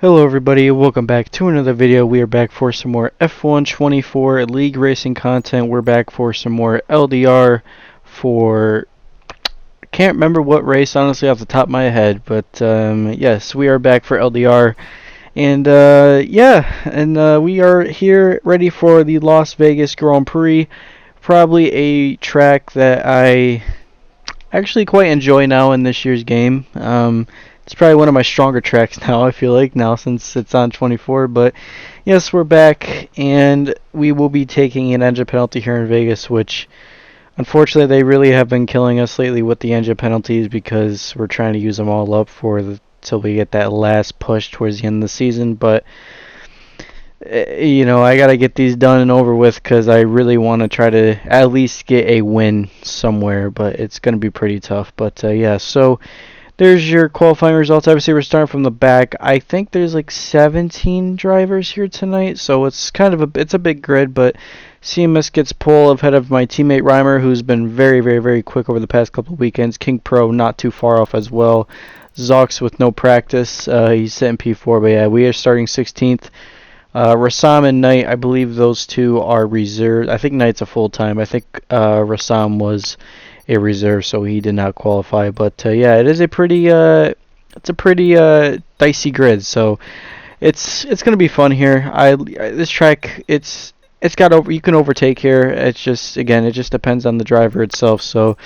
Hello everybody, welcome back to another video. We are back for some more F1 24 League Racing content. We're back for some more LDR for... can't remember what race honestly off the top of my head, but yes, we are back for LDR. And we are here ready for the Las Vegas Grand Prix. Probably a track that I actually quite enjoy now in this year's game. It's probably one of my stronger tracks now, I feel like, now since it's on 24. But yes, we're back, and we will be taking an engine penalty here in Vegas, which unfortunately they really have been killing us lately with the engine penalties because we're trying to use them all up till we get that last push towards the end of the season. But I got to get these done and over with because I really want to try to at least get a win somewhere, but it's going to be pretty tough. But yeah, so there's your qualifying results. Obviously, we're starting from the back. I think there's like 17 drivers here tonight, so it's kind of it's a big grid, but CMS gets pole ahead of my teammate Reimer, who's been very, very, very quick over the past couple of weekends. King Pro not too far off as well. Zox with no practice. He's sitting P4, but yeah, we are starting 16th. Rassam and Knight, I believe those two are reserved. I think Knight's a full-time. I think Rassam was a reserve, so he did not qualify. But yeah, it is a pretty dicey grid, so it's gonna be fun here. This track, you can overtake here. It's just, again, it just depends on the driver itself. So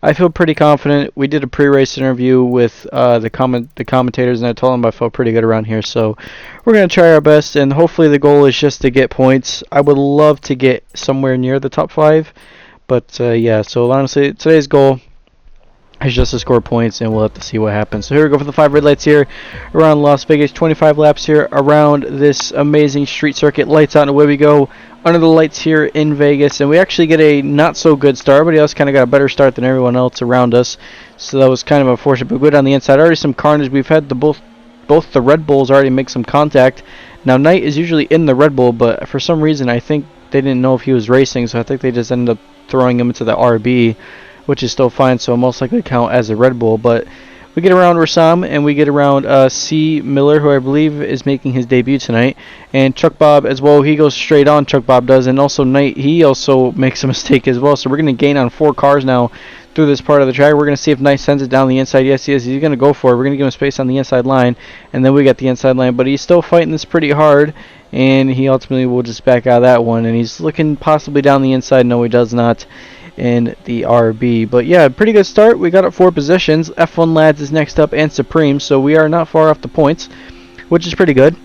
I feel pretty confident. We did a pre-race interview with the commentators, and I told them I felt pretty good around here. So we're gonna try our best, and hopefully the goal is just to get points. I would love to get somewhere near the top 5, but yeah. So honestly, today's goal is just to score points, and we'll have to see what happens. So here we go for the 5 red lights here around Las Vegas. 25 laps here around this amazing street circuit. Lights out and away we go under the lights here in Vegas. And we actually get a not so good start. Everybody else kind of got a better start than everyone else around us. So that was kind of unfortunate. But good on the inside. Already some carnage. We've had both the Red Bulls already make some contact. Now Knight is usually in the Red Bull, but for some reason I think they didn't know if he was racing. So I think they just ended up throwing him into the RB, which is still fine, so most likely count as a Red Bull. But we get around Rassam, and we get around C. Miller, who I believe is making his debut tonight, and Chuck Bob as well. He goes straight on, Chuck Bob does, and also Knight, he also makes a mistake as well. So we're going to gain on 4 cars now through this part of the track. We're going to see if Knight sends it down the inside. Yes, he is. He's going to go for it. We're going to give him space on the inside line, and then we got the inside line. But he's still fighting this pretty hard, and he ultimately will just back out of that one. And he's looking possibly down the inside. No, he does not, in the RB. But yeah, pretty good start. We got up 4 positions. F1 Lads is next up, and Supreme, so we are not far off the points, which is pretty good.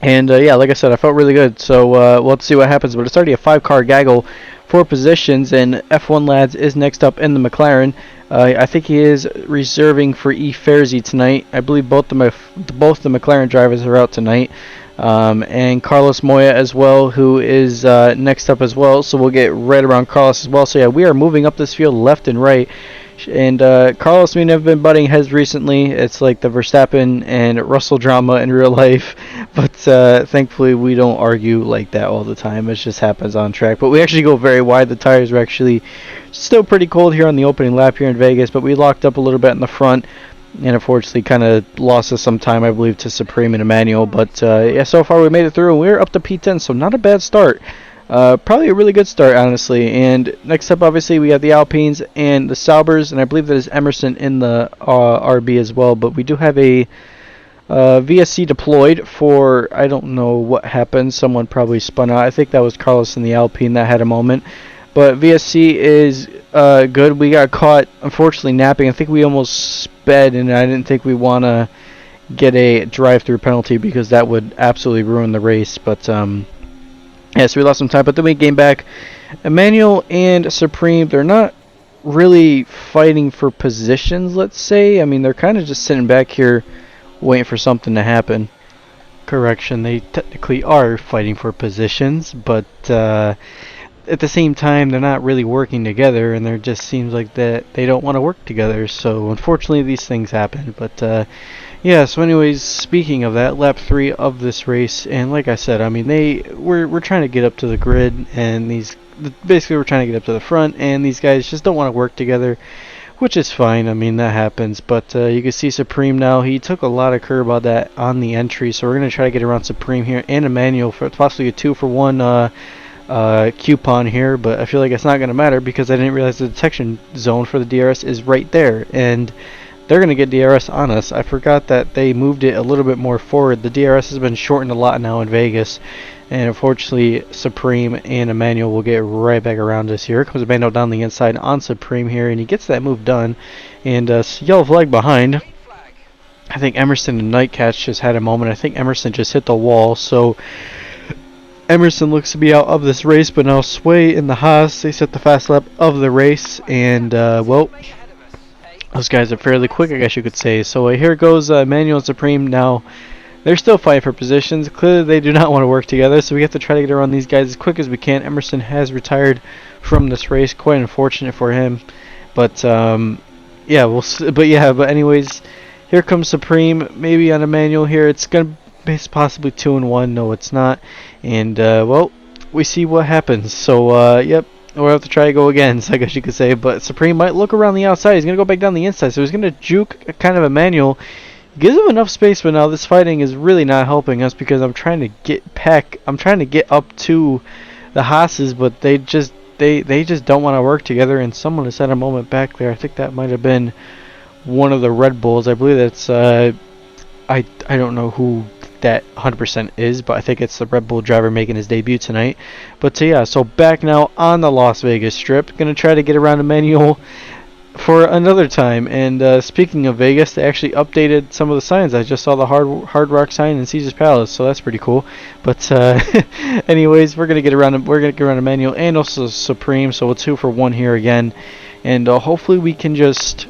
And yeah, like I said, I felt really good. So we'll have to see what happens. But it's already a 5-car gaggle, 4 positions, and F1 Lads is next up in the McLaren. I think he is reserving for E. Fairzy tonight. I believe both the McLaren drivers are out tonight. And Carlos Moya as well, who is next up as well. So we'll get right around Carlos as well. So yeah, we are moving up this field left and right. And Carlos and me have been butting heads recently. It's like the Verstappen and Russell drama in real life. But thankfully we don't argue like that all the time. It just happens on track. But we actually go very wide. The tires are actually still pretty cold here on the opening lap here in Vegas. But we locked up a little bit in the front, and unfortunately kind of lost us some time, I believe, to Supreme and Emmanuel. But yeah, so far we made it through, and we're up to P10, so not a bad start. Probably a really good start, honestly. And next up, obviously, we have the Alpines and the Saubers, and I believe that is Emerson in the RB as well. But we do have a VSC deployed for, I don't know what happened. Someone probably spun out. I think that was Carlos in the Alpine that had a moment. But VSC is good. We got caught, unfortunately, napping. I think we almost sped, and I didn't think we want to get a drive-through penalty because that would absolutely ruin the race. But yeah, so we lost some time. But then we gained back. Emmanuel and Supreme, they're not really fighting for positions, let's say. I mean, they're kind of just sitting back here waiting for something to happen. Correction, they technically are fighting for positions, but at the same time, they're not really working together, and there just seems like that they don't want to work together. So unfortunately, these things happen. But yeah. So anyways, speaking of that, lap 3 of this race, and like I said, I mean we're trying to get up to the grid, and basically we're trying to get up to the front, and these guys just don't want to work together, which is fine. I mean, that happens. But you can see Supreme now. He took a lot of curb on that on the entry, so we're going to try to get around Supreme here and Emmanuel for possibly a 2-for-1 coupon here. But I feel like it's not going to matter because I didn't realize the detection zone for the DRS is right there. And they're going to get DRS on us. I forgot that they moved it a little bit more forward. The DRS has been shortened a lot now in Vegas. And unfortunately, Supreme and Emmanuel will get right back around us here. Here comes Emmanuel down the inside on Supreme here, and he gets that move done. And yellow flag behind. I think Emerson and Nightcatch just had a moment. I think Emerson just hit the wall. So Emerson looks to be out of this race, but now Sway and the Haas, they set the fast lap of the race. And, well, those guys are fairly quick, I guess you could say. So here goes Emmanuel and Supreme now. They're still fighting for positions. Clearly, they do not want to work together, so we have to try to get around these guys as quick as we can. Emerson has retired from this race. Quite unfortunate for him. But, yeah, but anyways, here comes Supreme. Maybe on Emmanuel here. It's going to be possibly 2-1. No, it's not. And, well, we see what happens. So, yep. We'll have to try to go again, so I guess you could say. But Supreme might look around the outside. He's going to go back down the inside. So he's going to juke kind of Emmanuel. Gives him enough space, but now this fighting is really not helping us because I'm trying to get up to the Haas's, but they just don't want to work together. And someone has had a moment back there. I think that might have been one of the Red Bulls. I believe that's I don't know who that 100% is, but I think it's the Red Bull driver making his debut tonight. But yeah, so back now on the Las Vegas Strip, gonna try to get around Emmanuel for another time. And speaking of Vegas, they actually updated some of the signs. I just saw the Hard Rock sign in Caesar's Palace, so that's pretty cool. But anyways, we're gonna get around Emmanuel and also Supreme. So we'll 2-for-1 here again, and hopefully we can just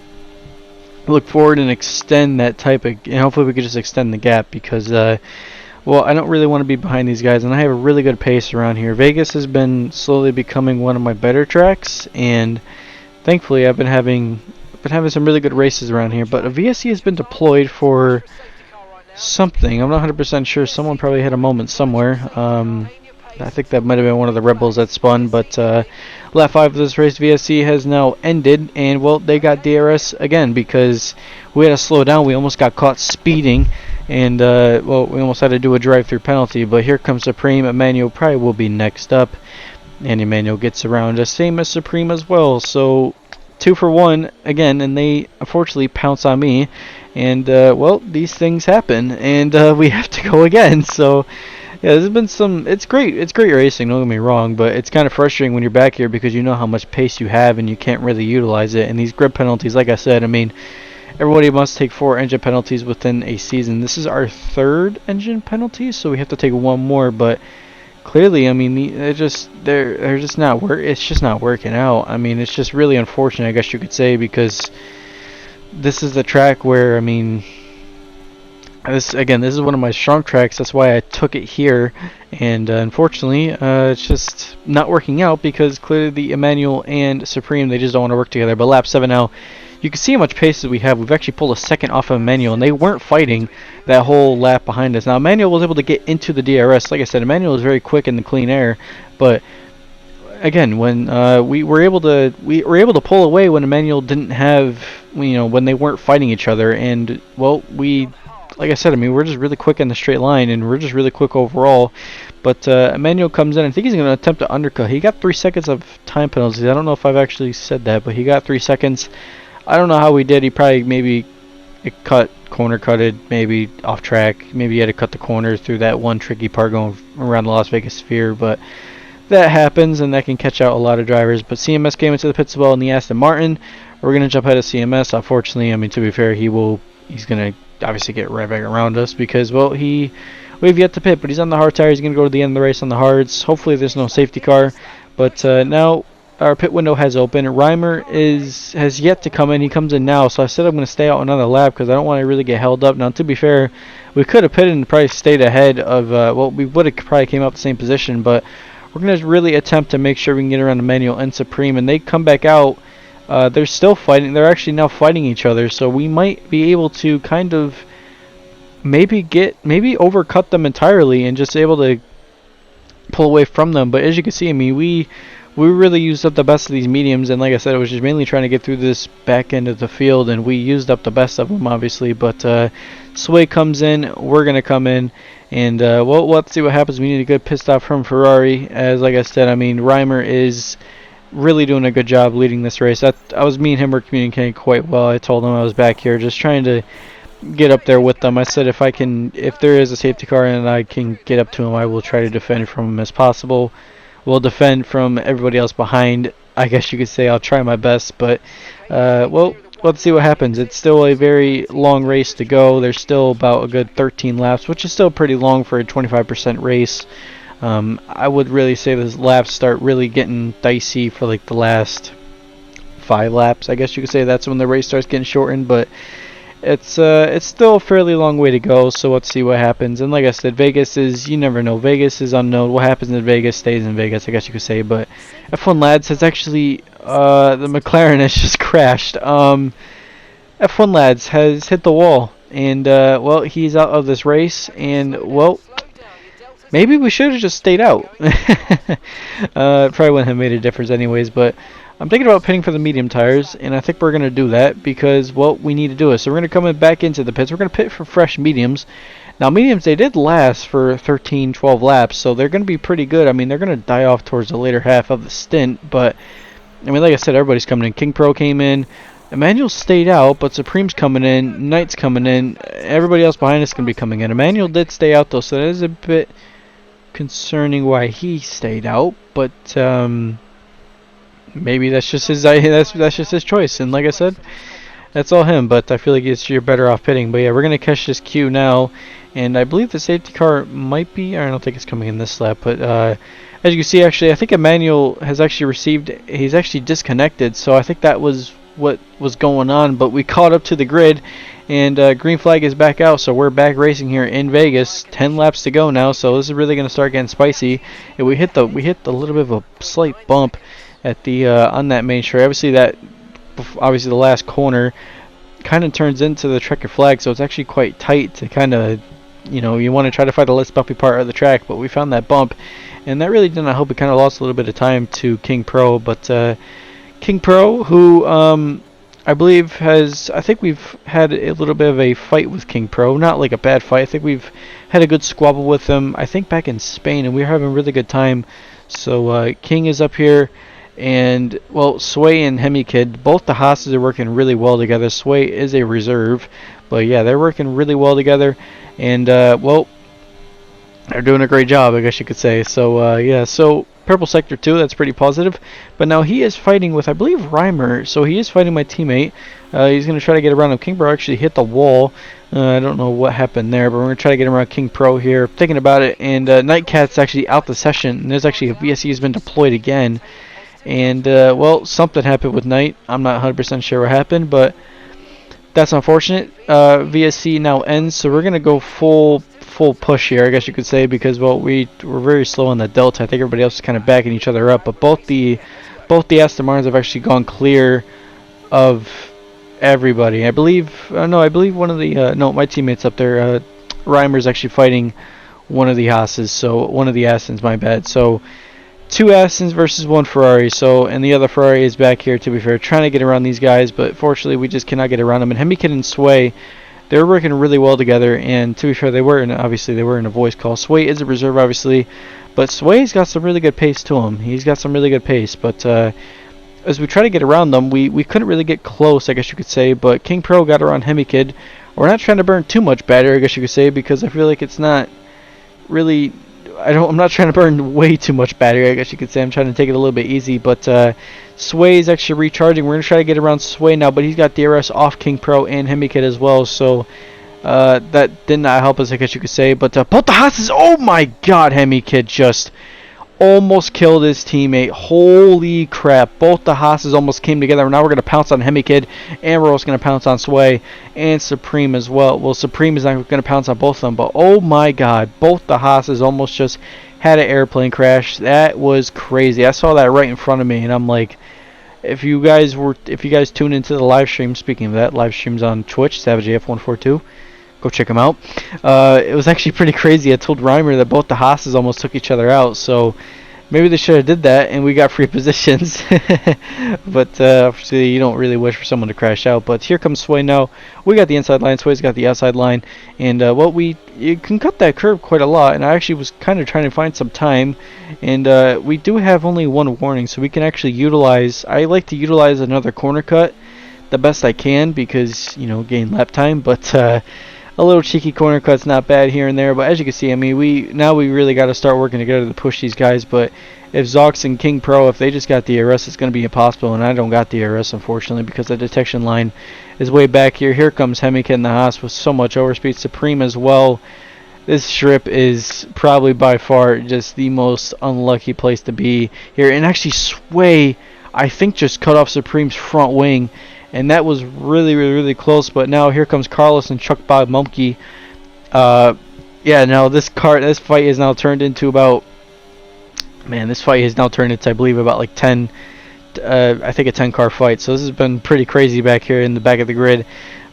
look forward and extend that and hopefully we can just extend the gap because well, I don't really want to be behind these guys, and I have a really good pace around here. Vegas has been slowly becoming one of my better tracks, and thankfully I've been having some really good races around here. But a VSC has been deployed for something. I'm not 100% sure. Someone probably had a moment somewhere. I think that might have been one of the Rebels that spun, but lap 5 of this race, VSC has now ended, and well, they got DRS again because we had to slow down. We almost got caught speeding, and well, we almost had to do a drive-through penalty. But here comes Supreme. Emmanuel probably will be next up, and Emmanuel gets around us, same as Supreme as well. So 2-for-1 again, and they unfortunately pounce on me, and well, these things happen, and we have to go again. So yeah, there's been some. It's great racing. Don't get me wrong, but it's kind of frustrating when you're back here because you know how much pace you have and you can't really utilize it. And these grid penalties, like I said, I mean, everybody must take 4 engine penalties within a season. This is our 3rd engine penalty, so we have to take 1 more. But clearly, I mean, they're just not It's just not working out. I mean, it's just really unfortunate, I guess you could say, because this is the track where, I mean, this is one of my strong tracks. That's why I took it here, and unfortunately, it's just not working out because clearly the Emmanuel and Supreme, they just don't want to work together. But lap 7 now, you can see how much pace that we have. We've actually pulled a second off of Emmanuel, and they weren't fighting that whole lap behind us. Now Emmanuel was able to get into the DRS. Like I said, Emmanuel is very quick in the clean air, but again, when we were able to pull away when Emmanuel didn't have, when they weren't fighting each other, and well, like I said, I mean, we're just really quick in the straight line, and we're just really quick overall. But Emmanuel comes in. I think he's going to attempt to undercut. He got 3 seconds of time penalties. I don't know if I've actually said that, but he got 3 seconds. I don't know how he did. He probably maybe corner cutted, maybe off track. Maybe he had to cut the corner through that one tricky part going around the Las Vegas Sphere. But that happens, and that can catch out a lot of drivers. But CMS came into the pits as well in the Aston Martin. We're going to jump ahead of CMS. Unfortunately, I mean, to be fair, he's going to obviously get right back around us because, well, we've yet to pit, but he's on the hard tire. He's going to go to the end of the race on the hards. Hopefully there's no safety car, but now our pit window has opened. Reimer has yet to come in. He comes in now, so I said I'm going to stay out another lap because I don't want to really get held up. Now, to be fair, we could have pitted and probably stayed ahead of, well, we would have probably came out the same position, but we're going to really attempt to make sure we can get around Emmanuel and Supreme, and they come back out. They're still fighting. They're actually now fighting each other, so we might be able to kind of maybe overcut them entirely and just able to pull away from them. But as you can see, I mean, we we really used up the best of these mediums, and like I said, it was just mainly trying to get through this back end of the field, and we used up the best of them, obviously. But Sway comes in, we're gonna come in, and well, let's see what happens. We need a good pit stop from Ferrari, as like I said, I mean, Reimer is really doing a good job leading this race. Me and him were communicating quite well. I told him I was back here, just trying to get up there with them. I said if there is a safety car and I can get up to him, I will try to defend from him as possible. We'll defend from everybody else behind. I guess you could say I'll try my best, but well, let's see what happens. It's still a very long race to go. There's still about a good 13 laps, which is still pretty long for a 25% race. I would really say the laps start really getting dicey for like the last 5 laps. I guess you could say that's when the race starts getting shortened, but it's still a fairly long way to go, so let's see what happens. And like I said, Vegas is, you never know. Vegas is unknown. What happens in Vegas stays in Vegas, I guess you could say. But F1 Lads has actually, the McLaren has just crashed. F1 Lads has hit the wall, and well, he's out of this race, and well, maybe we should have just stayed out. Probably wouldn't have made a difference anyways, but I'm thinking about pitting for the medium tires, and I think we're going to do that because, well, we need to do it. So we're going to come back into the pits. We're going to pit for fresh mediums. Now, mediums, they did last for 13, 12 laps, so they're going to be pretty good. I mean, they're going to die off towards the later half of the stint, but, I mean, like I said, everybody's coming in. King Pro came in. Emmanuel stayed out, but Supreme's coming in. Knight's coming in. Everybody else behind us is going to be coming in. Emmanuel did stay out, though, so that is a bit concerning why he stayed out, but maybe that's just his that's just his choice. And like I said, that's all him. But I feel like you're better off pitting. But yeah, we're gonna catch this queue now, and I believe the safety car might be. I don't think it's coming in this lap, but as you can see, actually, I think Emmanuel has actually received. He's actually disconnected, so I think that was what was going on. But we caught up to the grid, and green flag is back out, so we're back racing here in Vegas. 10 laps to go now, so this is really gonna start getting spicy. And we hit the little bit of a slight bump at the on that main straight. Obviously the last corner kind of turns into the checkered flag, so it's actually quite tight to kind of, you want to try to find the less bumpy part of the track, but we found that bump, and that really did not help. We kind of lost a little bit of time to King Pro, but King Pro, who I believe I think we've had a little bit of a fight with King Pro, not like a bad fight. I think we've had a good squabble with him, I think back in Spain, and we were having a really good time. So King is up here. And, well, Sway and Hemi Kid, both the Haas's are working really well together. Sway is a reserve, but yeah, they're working really well together. And, well, they're doing a great job, I guess you could say. So, yeah, so Purple Sector 2, that's pretty positive. But now he is fighting with, I believe, Reimer. So he is fighting my teammate. He's going to try to get around him. King Pro actually hit the wall. I don't know what happened there, but we're going to try to get around King Pro here. Thinking about it, and Nightcat's actually out the session. And there's actually a VSE has been deployed again. And, well, something happened with Knight. I'm not 100% sure what happened, but that's unfortunate. VSC now ends, so we're going to go full push here, I guess you could say, because, well, we're very slow on the Delta. I think everybody else is kind of backing each other up, but both the Aston Martins have actually gone clear of everybody. I believe one of the, no, my teammates up there, Reimer's actually fighting one of the Haas's, so one of the Astons, my bad. So 2 Astons versus 1 Ferrari, and the other Ferrari is back here, to be fair, trying to get around these guys, but fortunately we just cannot get around them. And Hemikid and Sway, they're working really well together, and to be fair, they were in a voice call. Sway is a reserve, obviously, but Sway's got some really good pace to him. He's got some really good pace, but as we try to get around them, we couldn't really get close, I guess you could say, but King Pro got around Hemikid. We're not trying to burn too much battery, I guess you could say, because I feel like it's not really... I'm not trying to burn way too much battery, I guess you could say. I'm trying to take it a little bit easy, but Sway is actually recharging. We're going to try to get around Sway now, but he's got DRS off King Pro and Hemikid as well, so that did not help us, I guess you could say. But both the Haas's, oh my god, Hemikid just almost killed his teammate. Holy crap, both the Haas's almost came together. Now we're going to pounce on Hemikid, and we're also going to pounce on Sway and Supreme as well. Well, Supreme is not going to pounce on both of them, but oh my god, both the Haas's almost just had an airplane crash. That was crazy. I saw that right in front of me, and I'm like, if you guys tune into the live stream, speaking of that, live streams on Twitch, SavageAF142, go check them out. It was actually pretty crazy. I told Reimer that both the Haas's almost took each other out, so Maybe they should have did that and we got free positions. But obviously you don't really wish for someone to crash out. But here comes Sway now. We got the inside line. Sway's got the outside line. And you can cut that curve quite a lot. And I actually was kind of trying to find some time. And we do have only one warning, so we can actually utilize. I like to utilize another corner cut the best I can because gain lap time. But a little cheeky corner cut's not bad here and there, but as you can see, I mean, we really got to start working together to push these guys. But if Zox and King Pro, if they just got the ARS, it's going to be impossible, and I don't got the ARS, unfortunately, because the detection line is way back here. Here comes Hemik in the Haas with so much overspeed. Supreme as well. This strip is probably by far just the most unlucky place to be here. And actually, Sway, I think, just cut off Supreme's front wing. And that was really close. But now here comes Carlos and Chuck Bob Mumke. Yeah, now this fight is now turned into about... Man, this fight has now turned into, I believe, about like 10... I think a 10-car fight. So this has been pretty crazy back here in the back of the grid.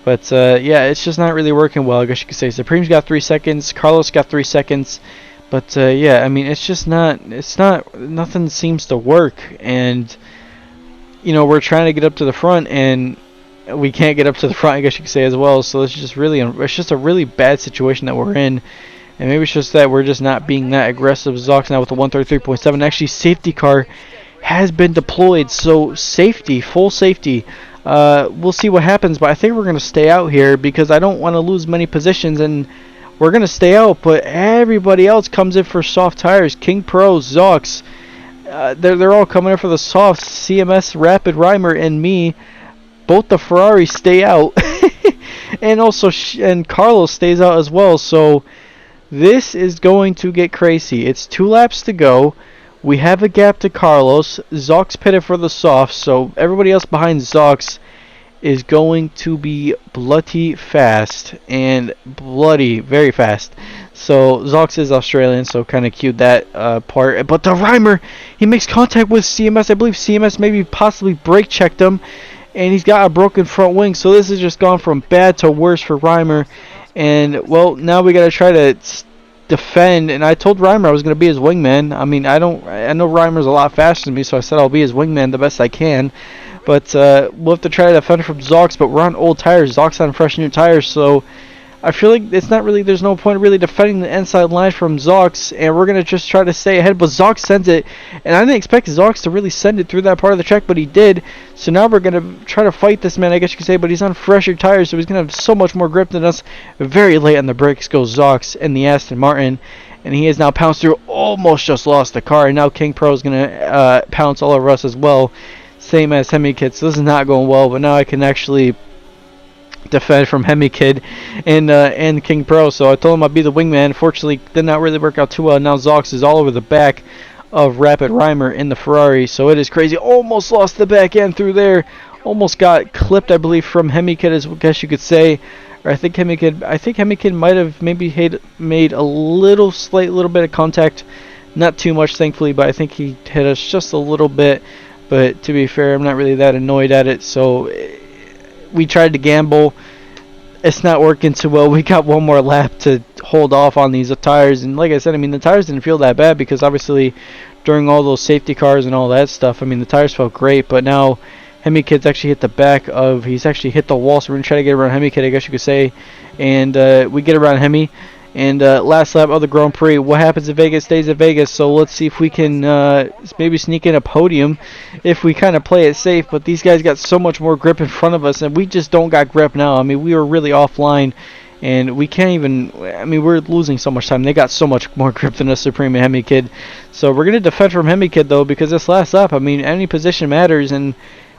But yeah, it's just not really working well, I guess you could say. Supreme's got 3 seconds. Carlos got 3 seconds. But yeah, I mean, it's just not... Nothing seems to work. And... we're trying to get up to the front, and we can't get up to the front, I guess you could say, as well. So it's just a really bad situation that we're in. And maybe it's just that we're just not being that aggressive. Zox now with the 133.7. Actually, safety car has been deployed. So safety, full safety. We'll see what happens, but I think we're going to stay out here because I don't want to lose many positions, and we're going to stay out. But everybody else comes in for soft tires. King Pro, Zox. They're all coming in for the softs. CMS, Rapid, Reimer, and me. Both the Ferraris stay out. And also and Carlos stays out as well. So this is going to get crazy. It's 2 laps to go. We have a gap to Carlos. Zox pitted for the softs. So everybody else behind Zox is going to be bloody fast. And bloody, very fast. So Zox is Australian, so kind of cute that part. But the Reimer, he makes contact with CMS. I believe CMS maybe possibly brake checked him, and he's got a broken front wing. So this has just gone from bad to worse for Reimer. And well, now we got to try to defend. And I told Reimer I was going to be his wingman. I mean, I know Reimer's a lot faster than me, so I said I'll be his wingman the best I can. But we'll have to try to defend from Zox. But we're on old tires. Zox on fresh new tires, so I feel like there's no point really defending the inside line from Zox, and we're going to just try to stay ahead. But Zox sends it, and I didn't expect Zox to really send it through that part of the track, but he did. So now we're going to try to fight this man, I guess you could say, but he's on fresher tires, so he's going to have so much more grip than us. Very late on the brakes goes Zox in the Aston Martin, and he has now pounced through, almost just lost the car, and now King Pro is going to pounce all over us as well, same as Hemi Kid. So this is not going well, but now I can actually defend from Hemi Kid and King Pro. So I told him I'd be the wingman. Unfortunately, did not really work out too well. Now Zox is all over the back of Rapid Reimer in the Ferrari. So it is crazy. Almost lost the back end through there. Almost got clipped, I believe, from Hemi Kid, as I guess you could say. Or I think Hemi Kid might have maybe made a little bit of contact. Not too much, thankfully, but I think he hit us just a little bit. But to be fair, I'm not really that annoyed at it. So we tried to gamble. It's not working too well. We got one more lap to hold off on these tires, and like I said, I mean, the tires didn't feel that bad because obviously during all those safety cars and all that stuff, I mean, the tires felt great. But now Hemi Kid's actually hit he's actually hit the wall, so we're gonna try to get around Hemi Kid, I guess you could say. And we get around Hemi. And last lap of the Grand Prix. What happens in Vegas stays in Vegas. So let's see if we can maybe sneak in a podium if we kind of play it safe. But these guys got so much more grip in front of us, and we just don't got grip now. I mean, we were really offline, and we can't even... I mean, we're losing so much time. They got so much more grip than us, Supreme and Hemi Kid. So we're going to defend from Hemi Kid, though, because this last lap, I mean, any position matters, and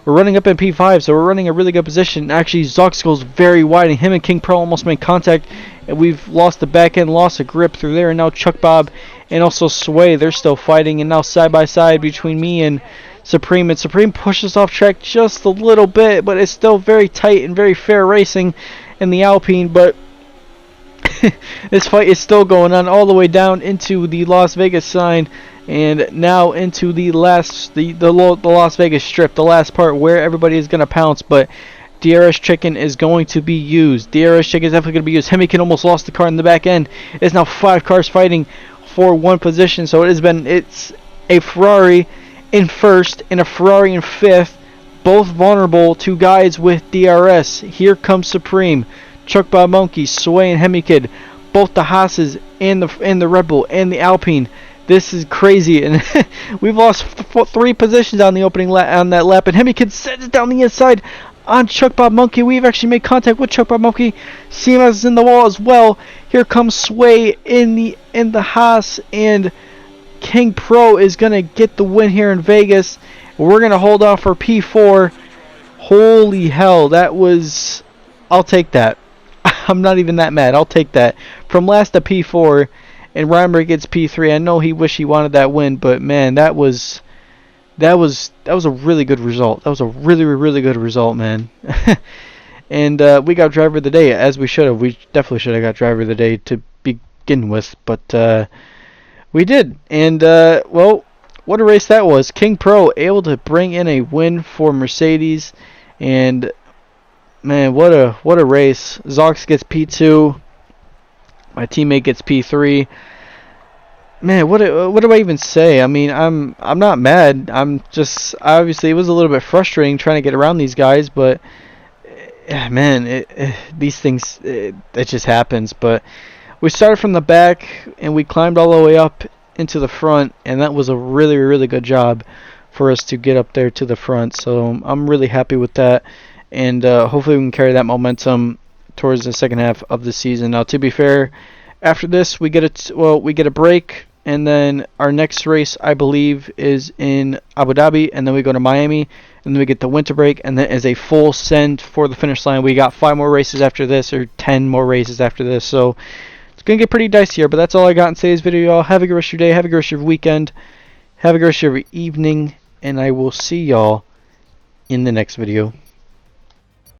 we're running up in P5, so we're running a really good position. Actually, Zox goes very wide, and him and King Pro almost made contact, and we've lost the back end, lost a grip through there, and now Chuck Bob and also Sway, they're still fighting, and now side by side between me and Supreme, and Supreme pushes off track just a little bit, but it's still very tight and very fair racing in the Alpine. But this fight is still going on all the way down into the Las Vegas sign, and now into the Las Vegas strip, the last part where everybody is going to pounce. But DRS chicken is going to be used. DRS chicken is definitely going to be used. Hemikin almost lost the car in the back end. It's now 5 cars fighting for one position, so it's a Ferrari in first and a Ferrari in fifth, both vulnerable to guys with DRS. Here comes Supreme, Chuck Bob Monkey, Sway, and Hemikid, both the Haas's and the Red Bull and the Alpine. This is crazy, and we've lost 3 positions on the opening on that lap, and Hemikid sends it down the inside on Chuck Bob Monkey. We've actually made contact with Chuck Bob Monkey. CMS is in the wall as well. Here comes Sway in the Haas, and King Pro is gonna get the win here in Vegas. We're gonna hold off for P4. Holy hell, that was... I'll take that. I'm not even that mad. I'll take that. From last to P4, and Reimer gets P3. I know he wished he wanted that win, but man, that was a really good result. That was a really, really good result, man. And we got driver of the day, as we should have. We definitely should have got driver of the day to begin with, but we did. And well, what a race that was. King Pro able to bring in a win for Mercedes, and man, what a race. Zox gets P2. My teammate gets P3. Man, what do I even say? I mean, I'm not mad. I'm just, obviously it was a little bit frustrating trying to get around these guys, but man, these things it just happens. But we started from the back and we climbed all the way up into the front, and that was a really, really good job for us to get up there to the front. So I'm really happy with that, and hopefully we can carry that momentum towards the second half of the season. Now, to be fair, after this we get a break, and then our next race, I believe, is in Abu Dhabi, and then we go to Miami, and then we get the winter break, and then as a full send for the finish line. We got 5 more races after this, or 10 more races after this, so it's going to get pretty dicey here. But that's all I got in today's video, y'all. Have a good rest of your day, have a good rest of your weekend, have a good rest of your evening, and I will see y'all in the next video.